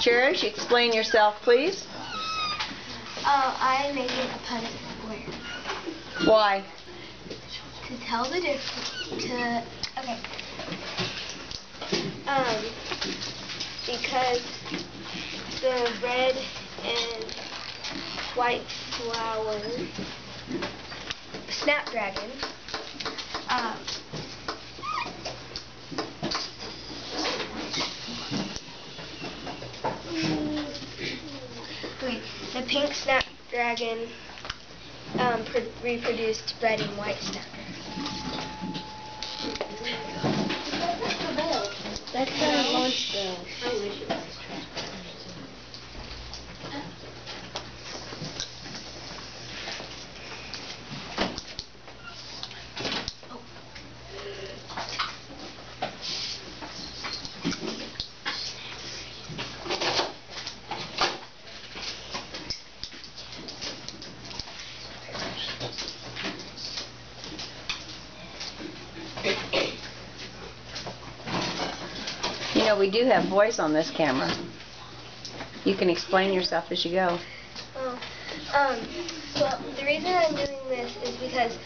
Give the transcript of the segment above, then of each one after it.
Cherish, explain yourself, please. I'm making a Punnett square. Why? To tell the difference. Okay. Because the red and white flower, snapdragon, the pink snapdragon reproduced red and white snapdragon. That's a launch bell. You know, we do have voice on this camera. You can explain yourself as you go. Well, the reason I'm doing this is because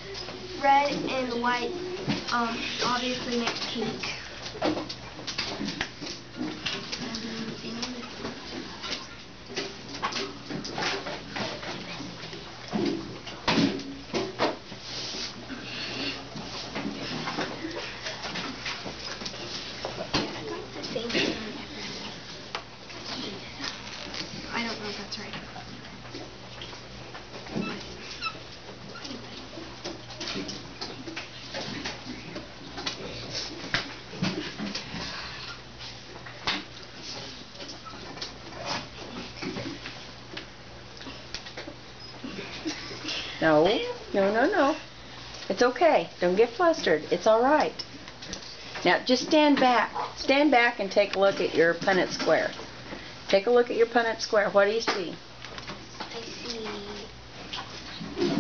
red and white obviously make pink. I don't know if that's right. No. It's okay. Don't get flustered. It's all right. Now, just stand back. Stand back and take a look at your Punnett square. Take a look at your Punnett square. What do you see? I see that.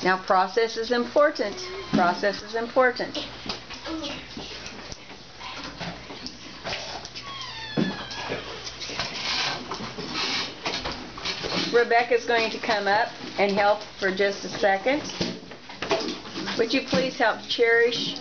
Now, process is important. Process is important. Rebecca's going to come up and help for just a second. Would you please help Cherish?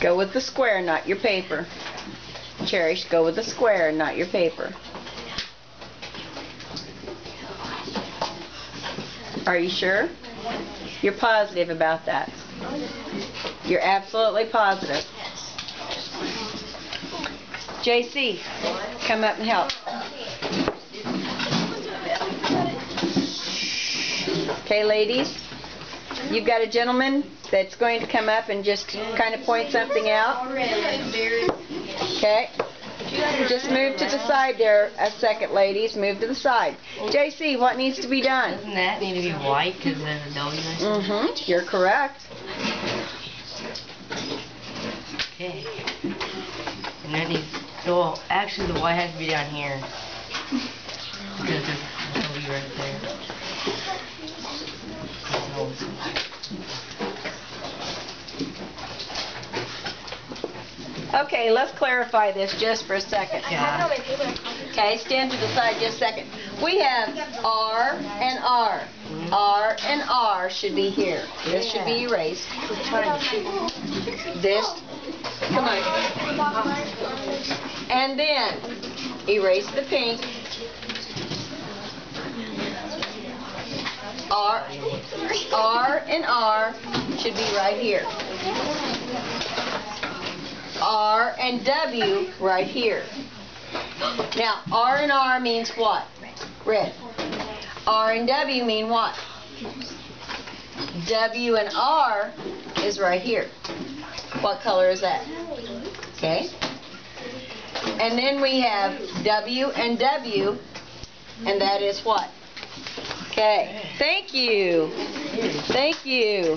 Go with the square, not your paper. Cherish, go with the square, not your paper. Are you sure? You're positive about that? You're absolutely positive. JC, come up and help. Okay, ladies, you've got a gentleman that's going to come up and just kind of point something out. Okay. Just move to the side there a second, ladies. Move to the side. JC, what needs to be done? Doesn't that need to be white because then the W is? Mm-hmm. You're correct. Okay. And then he's... Well, actually the white has to be down here. Because there's a W right there. Okay, let's clarify this just for a second. Yeah. Okay, stand to the side just a second. We have R and R. R and R should be here. This should be erased. This, come on. And then erase the pink. R and R should be right here. R and W right here. Now, R and R means what? Red. R and W mean what? W and R is right here. What color is that? Okay? And then we have W and W, and that is what? Okay. Thank you. Thank you.